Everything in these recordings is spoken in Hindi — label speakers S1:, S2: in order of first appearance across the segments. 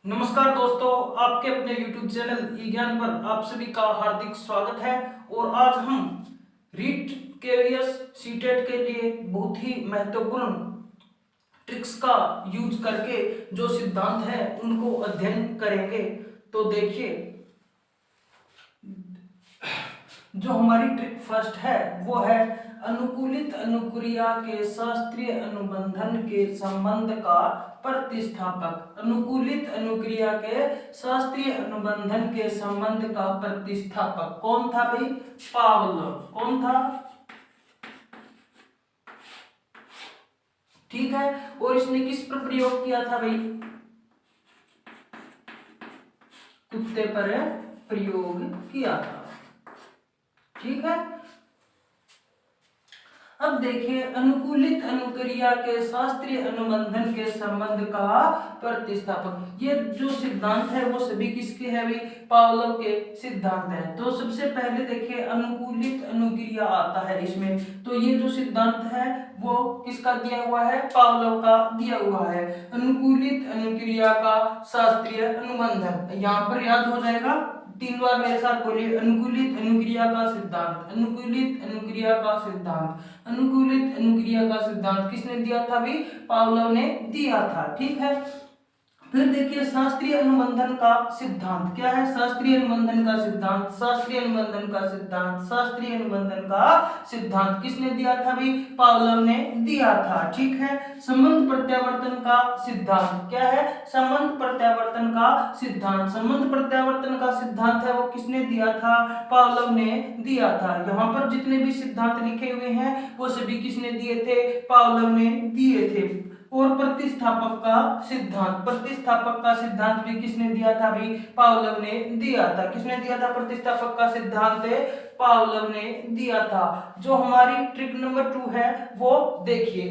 S1: नमस्कार दोस्तों, आपके अपने YouTube चैनल ई ज्ञान पर आप सभी का हार्दिक स्वागत है। और आज हम रीट केवीएस सीटेट के लिए बहुत ही महत्वपूर्ण ट्रिक्स का यूज करके जो सिद्धांत है उनको अध्ययन करेंगे। तो देखिए, जो हमारी ट्रिक फर्स्ट है वो है अनुकूलित अनुक्रिया के शास्त्रीय अनुबंधन के संबंध का प्रतिस्थापक। अनुकूलित अनुक्रिया के शास्त्रीय अनुबंधन के संबंध का प्रतिस्थापक कौन था भाई? पावलोव। कौन था? ठीक है। और इसने किस पर प्रयोग किया था भाई? कुत्ते पर प्रयोग किया था। ठीक है। अब देखिए, अनुकूलित अनुक्रिया के शास्त्रीय अनुबंधन के संबंध का प्रतिस्थापक, ये जो सिद्धांत है वो सभी किसके है भाई? पावलोव के सिद्धांत है। तो सबसे पहले देखिए, अनुकूलित अनुक्रिया आता है इसमें। तो ये जो सिद्धांत है वो किसका दिया हुआ है? पावलोव का दिया हुआ है। अनुकूलित अनुक्रिया का शास्त्रीय अनुबंधन, यहाँ पर याद हो जाएगा। 3 बार मेरे साथ बोलिए, अनुकूलित अनुक्रिया का सिद्धांत। अनुकूलित अनुक्रिया का सिद्धांत। अनुकूलित अनुक्रिया का सिद्धांत किसने दिया था भाई? पावलोव ने दिया था। ठीक है। फिर देखिए, शास्त्रीय अनुबंधन का सिद्धांत क्या है? शास्त्रीय अनुबंधन का सिद्धांत, शास्त्रीय अनुबंधन का सिद्धांत, शास्त्रीय अनुबंधन का सिद्धांत किसने दिया था भाई? पावलोव ने दिया था। ठीक है। संबंध प्रत्यावर्तन का सिद्धांत क्या है? संबंध प्रत्यावर्तन का सिद्धांत। संबंध प्रत्यावर्तन का सिद्धांत है वो किसने दिया था? पावलोव ने दिया था। यहाँ पर जितने भी सिद्धांत लिखे हुए हैं वो सभी किसने दिए थे? पावलोव ने दिए थे। और प्रतिस्थापक का सिद्धांत, प्रतिस्थापक का सिद्धांत भी किसने दिया था भाई? पावलोव ने दिया था। किसने दिया था प्रतिस्थापक का सिद्धांत? पावलोव ने दिया था। जो हमारी ट्रिक नंबर 2 है वो देखिए,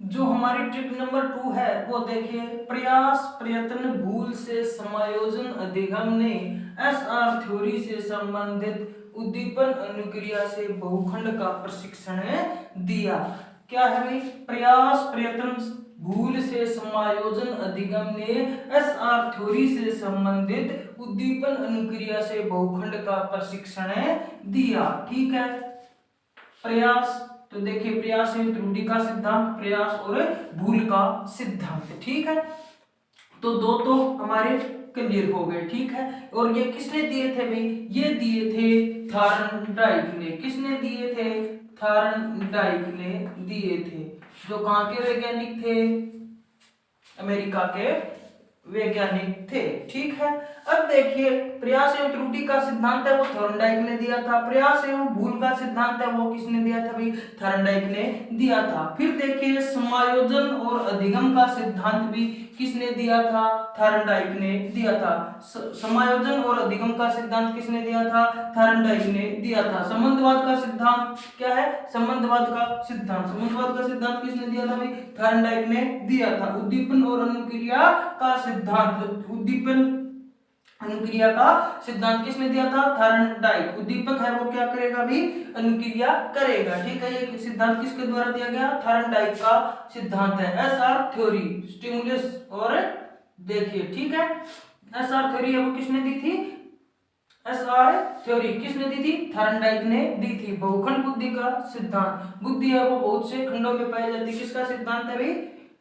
S1: जो हमारी ट्रिक नंबर 2 है वो देखिए, प्रयास प्रयत्न भूल से समायोजन अधिगम ने एसआर थ्योरी से संबंधित उद्दीपन अनुक्रिया से बहुखंड का प्रशिक्षण दिया। क्या है भाई? प्रयास प्रयत्न भूल से समायोजन अधिगम ने एसआर थ्योरी से संबंधित उद्दीपन अनुक्रिया से बहुखंड का प्रशिक्षण दिया। ठीक है। प्रयास, तो देखिए, प्रयास एवं त्रुटि का सिद्धांत, प्रयास और भूल का सिद्धांत। ठीक है। तो दो तो हमारे क्लियर हो गए। ठीक है। और ये किसने दिए थे भाई? ये दिए थे थॉर्नडाइक ने। किसने दिए थे? थॉर्नडाइक ने दिए थे। जो कहाँ के वैज्ञानिक थे? अमेरिका के वैज्ञानिक थे। ठीक है। अब देखिए, प्रयास एवं त्रुटि का सिद्धांत है वो थॉर्नडाइक ने दिया था। प्रयास एवं भूल का सिद्धांत है वो किसने दिया था भाई? थॉर्नडाइक ने दिया था। फिर देखिए, समायोजन और अधिगम का सिद्धांत भी किसने दिया था? थॉर्नडाइक ने दिया था। समायोजन और अधिगम का सिद्धांत किसने दिया था? थॉर्नडाइक ने दिया था। संबंधवाद का सिद्धांत क्या है? संबंधवाद का सिद्धांत, संबंधवाद का सिद्धांत किसने दिया था भाई? थॉर्नडाइक ने दिया था। उद्दीपन और अनुक्रिया का सिद्धांत, उद्दीपन अनुक्रिया का सिद्धांत किसने दिया था? थॉर्नडाइक। उद्दीपक है वो क्या करेगा भी? अनुक्रिया करेगा। ठीक है। ये सिद्धांत किसके द्वारा दिया गया? थॉर्नडाइक का सिद्धांत है। एसआर थ्योरी, स्टिमुलस और देखिए, ठीक है, एसआर थ्योरी है वो किसने दी थी? एसआर थ्योरी किसने दी थी? थॉर्नडाइक ने दी थी। बहुखंड बुद्धि का सिद्धांत, बुद्धि है वो बहुत से खंडों में पाई जाती है, किसका सिद्धांत है भाई?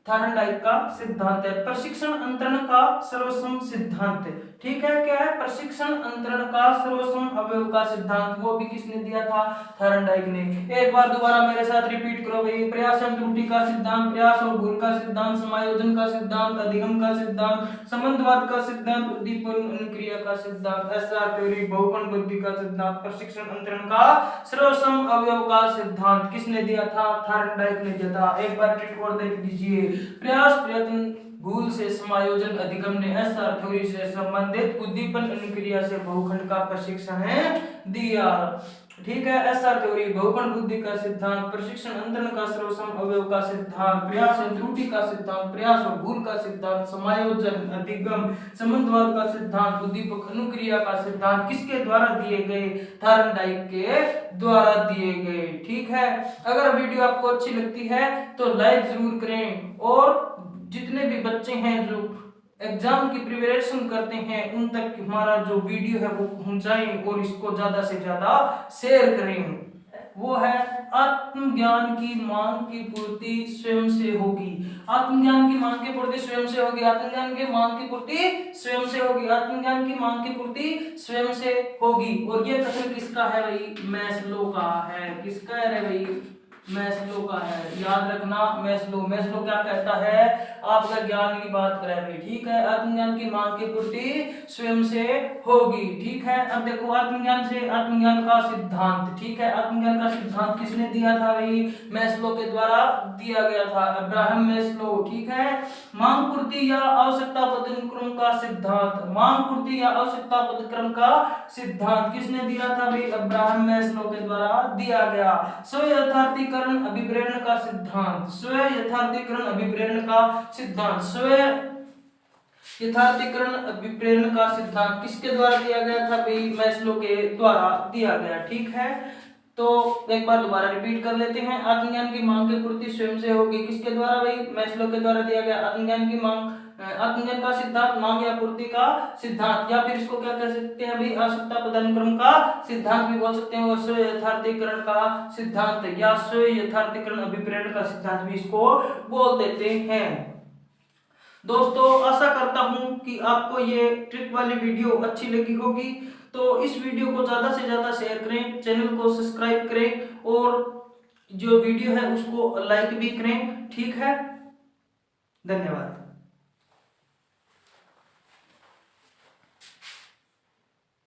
S1: थॉर्नडाइक का सिद्धांत है। प्रशिक्षण अंतरण का सर्वसम सिद्धांत, ठीक है, क्या है? प्रशिक्षण अंतरण का सर्वसम अवयव का सिद्धांत, वो भी किसने दिया था? थॉर्नडाइक ने। एक बार दोबारा मेरे साथ रिपीट करो भाई। प्रयास एवं त्रुटि का सिद्धांत, प्रयास और भूल का सिद्धांत, समायोजन का सिद्धांत, अधिगम का सिद्धांत, संबंधवाद का सिद्धांत, उद्दीपन अनुक्रिया का सिद्धांत, एसआर थ्योरी, बहुखंड बुद्धि का सिद्धांत, प्रशिक्षण अंतरण का सर्वसम अवयव का सिद्धांत किसने दिया था? थॉर्नडाइक ने दिया था। एक बार ट्रिक और देख लीजिए। प्रयास प्रयत्न भूल से समायोजन अधिगम ने एसआर थ्योरी से संबंधित उद्दीपन अनुक्रिया से बहुखंड का प्रशिक्षण दिया। ठीक है। एसआर थ्योरी, बहुखंड बुद्धि का सिद्धांत, प्रशिक्षण अंतरण का सर्वसम अवयव का सिद्धांत, प्रयास एवं त्रुटि का सिद्धांत, प्रयास और भूल का सिद्धांत, समायोजन, अधिगम, संबंधवाद का सिद्धांत, उद्दीपक अनुक्रिया का सिद्धांत किसके द्वारा दिए गए? थॉर्नडाइक के द्वारा दिए गए। ठीक है। अगर वीडियो आपको अच्छी लगती है तो लाइक जरूर करें और जितने भी बच्चे हैं जो एग्जाम की प्रिपरेशन करते हैं उन तक हमारा जो वीडियो है वो पहुंचाएं और इसको ज्यादा से ज्यादा शेयर करें। वो है आत्मज्ञान की मांग की पूर्ति स्वयं से होगी। आत्मज्ञान की मांग की पूर्ति स्वयं से होगी। आत्मज्ञान की मांग की पूर्ति स्वयं से होगी। आत्मज्ञान की मांग की पूर्ति स्वयं से होगी। और ये कथन किसका है भाई? मैस्लो का है। किसका है भाई? मैस्लो का है। याद रखना, मैस्लो क्या कहता है? आपका ज्ञान की बात करे भाई, ठीक है। आत्मज्ञान की मांग की पूर्ति स्वयं से होगी, ठीक है। अब देखो आत्मज्ञान से आत्मज्ञान का सिद्धांत, ठीक है। आत्मज्ञान का सिद्धांत किसने दिया था भाई? मैस्लो के द्वारा दिया गया था, अब्राहम मैस्लो, ठीक है। मांग पूर्ति या आवश्यकता पदानुक्रम का सिद्धांत, मांग पूर्ति या आवश्यकता पदक्रम का सिद्धांत किसने दिया था भाई? अब्राहम मैस्लो के द्वारा दिया गया। स्व यथार्थीकरण अभिप्रेरण का सिद्धांत, स्व यथार्थीकरण अभिप्रेरण का सिद्धांत, स्व यथार्थीकरण अभिप्रेरण का सिद्धांत किसके द्वारा दिया गया था भाई? मैस्लो के द्वारा दिया गया, ठीक है। तो एक बार दोबारा रिपीट कर लेते हैं। आत्मज्ञान की मांग की पूर्ति स्वयं से होगी, किसके द्वारा भाई? मैस्लो के द्वारा दिया गया। आत्मज्ञान की मांग, आत्मज्ञान का सिद्धांत मांग या पूर्ति का सिद्धांत, या फिर इसको क्या कह सकते हैं भाई? आवश्यकता पदानुक्रम का सिद्धांत भी बोल सकते हैं। और स्व यथार्थीकरण का सिद्धांत या स्व यथार्थीकरण अभिप्रेरण का सिद्धांत भी इसको बोल देते हैं। दोस्तों आशा करता हूं कि आपको ये ट्रिक वाली वीडियो अच्छी लगी होगी। तो इस वीडियो को ज्यादा से ज्यादा शेयर करें, चैनल को सब्सक्राइब करें और जो वीडियो है उसको लाइक भी करें, ठीक है। धन्यवाद।